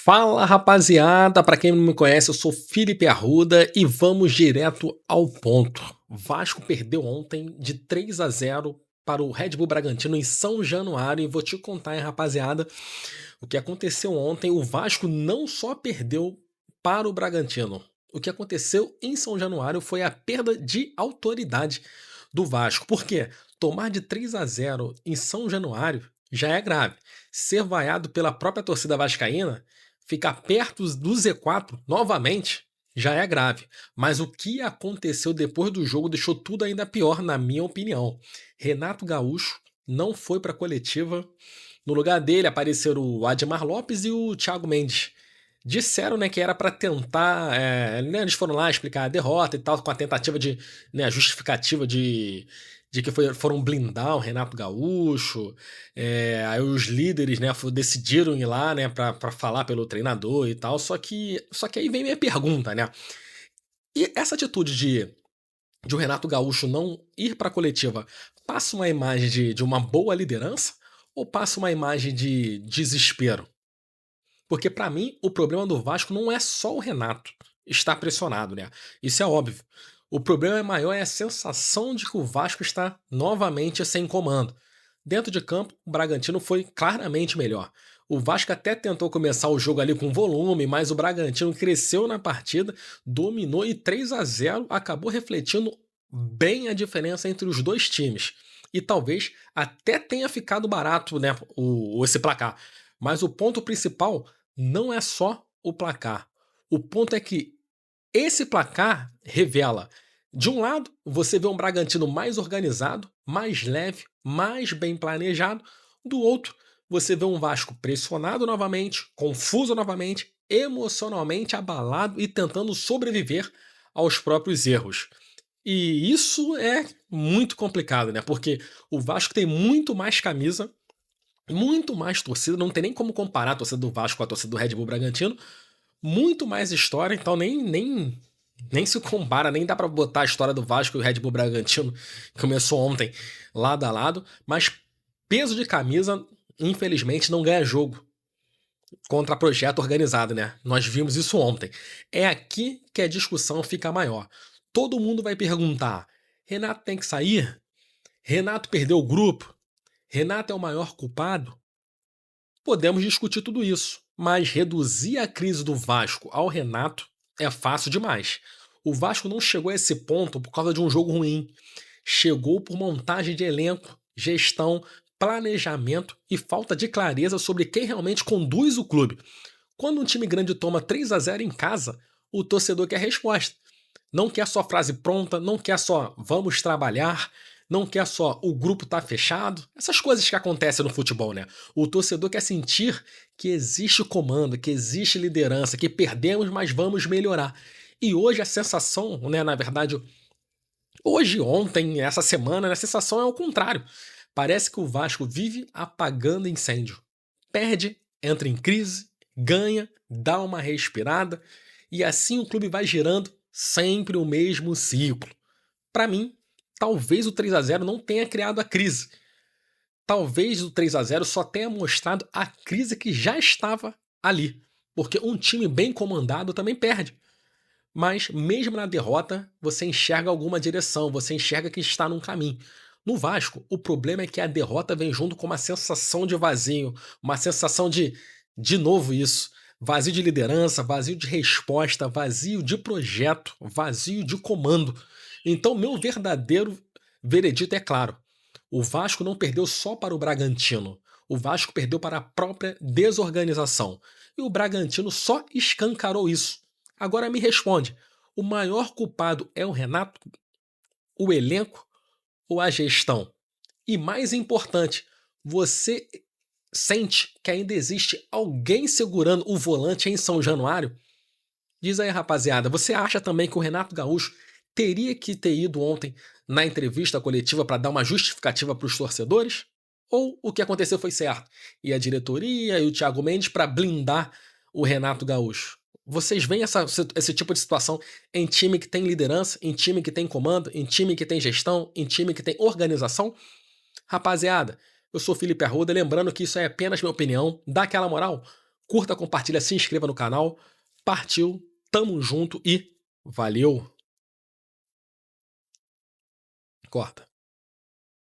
Fala rapaziada, pra quem não me conhece, eu sou Felipe Arruda e vamos direto ao ponto. Vasco perdeu ontem de 3-0 para o Red Bull Bragantino em São Januário e vou te contar, hein, rapaziada, o que aconteceu ontem. O Vasco não só perdeu para o Bragantino, o que aconteceu em São Januário foi a perda de autoridade do Vasco. Por quê? Tomar de 3-0 em São Januário já é grave. Ser vaiado pela própria torcida vascaína, ficar perto do Z4 novamente, já é grave. Mas o que aconteceu depois do jogo deixou tudo ainda pior, na minha opinião. Renato Gaúcho não foi para a coletiva. No lugar dele apareceram o Admar Lopes e o Thiago Mendes. Disseram, né, que era para tentar, né, eles foram lá explicar a derrota e tal, com a tentativa de, né, justificativa de que foram blindar o Renato Gaúcho. Aí os líderes, né, decidiram ir lá, né, para falar pelo treinador e tal. Só que aí vem minha pergunta, né? E essa atitude de o Renato Gaúcho não ir para a coletiva passa uma imagem de uma boa liderança ou passa uma imagem de desespero? Porque pra mim o problema do Vasco não é só o Renato estar pressionado, né? Isso é óbvio. O problema maior é a sensação de que o Vasco está novamente sem comando. Dentro de campo, o Bragantino foi claramente melhor. O Vasco até tentou começar o jogo ali com volume, mas o Bragantino cresceu na partida, dominou e 3-0 acabou refletindo bem a diferença entre os dois times. E talvez até tenha ficado barato, né, esse placar. Mas o ponto principal não é só o placar. O ponto é que esse placar revela, de um lado, você vê um Bragantino mais organizado, mais leve, mais bem planejado. Do outro, você vê um Vasco pressionado novamente, confuso novamente, emocionalmente abalado e tentando sobreviver aos próprios erros. E isso é muito complicado, né? Porque o Vasco tem muito mais camisa, muito mais torcida, não tem nem como comparar a torcida do Vasco com a torcida do Red Bull Bragantino, muito mais história, então nem se compara, nem dá pra botar a história do Vasco e o Red Bull Bragantino, que começou ontem, lado a lado, mas peso de camisa, infelizmente, não ganha jogo contra projeto organizado, né? Nós vimos isso ontem. É aqui que a discussão fica maior. Todo mundo vai perguntar: Renato tem que sair? Renato perdeu o grupo? Renato é o maior culpado? Podemos discutir tudo isso, mas reduzir a crise do Vasco ao Renato é fácil demais. O Vasco não chegou a esse ponto por causa de um jogo ruim. Chegou por montagem de elenco, gestão, planejamento e falta de clareza sobre quem realmente conduz o clube. Quando um time grande toma 3-0 em casa, o torcedor quer resposta. Não quer só frase pronta, não quer só vamos trabalhar, não quer só o grupo tá fechado. Essas coisas que acontecem no futebol, né? O torcedor quer sentir que existe comando, que existe liderança, que perdemos, mas vamos melhorar. E hoje a sensação, né, na verdade, hoje, ontem, essa semana, a sensação é o contrário. Parece que o Vasco vive apagando incêndio. Perde, entra em crise, ganha, dá uma respirada e assim o clube vai girando sempre o mesmo ciclo. Para mim, talvez o 3-0 não tenha criado a crise. Talvez o 3-0 só tenha mostrado a crise que já estava ali. Porque um time bem comandado também perde. Mas mesmo na derrota, você enxerga alguma direção, você enxerga que está num caminho. No Vasco, o problema é que a derrota vem junto com uma sensação de vazio, uma sensação de novo isso, vazio de liderança, vazio de resposta, vazio de projeto, vazio de comando. Então, meu verdadeiro veredito é claro. O Vasco não perdeu só para o Bragantino. O Vasco perdeu para a própria desorganização. E o Bragantino só escancarou isso. Agora me responde: o maior culpado é o Renato, o elenco ou a gestão? E mais importante, você sente que ainda existe alguém segurando o volante em São Januário? Diz aí, rapaziada, você acha também que o Renato Gaúcho teria que ter ido ontem na entrevista coletiva para dar uma justificativa para os torcedores? Ou o que aconteceu foi certo? E a diretoria e o Thiago Mendes para blindar o Renato Gaúcho? Vocês veem esse tipo de situação em time que tem liderança, em time que tem comando, em time que tem gestão, em time que tem organização? Rapaziada, eu sou Felipe Arruda, lembrando que isso é apenas minha opinião. Dá aquela moral, Curta, compartilha, se inscreva no canal. Partiu, tamo junto e valeu! Corta.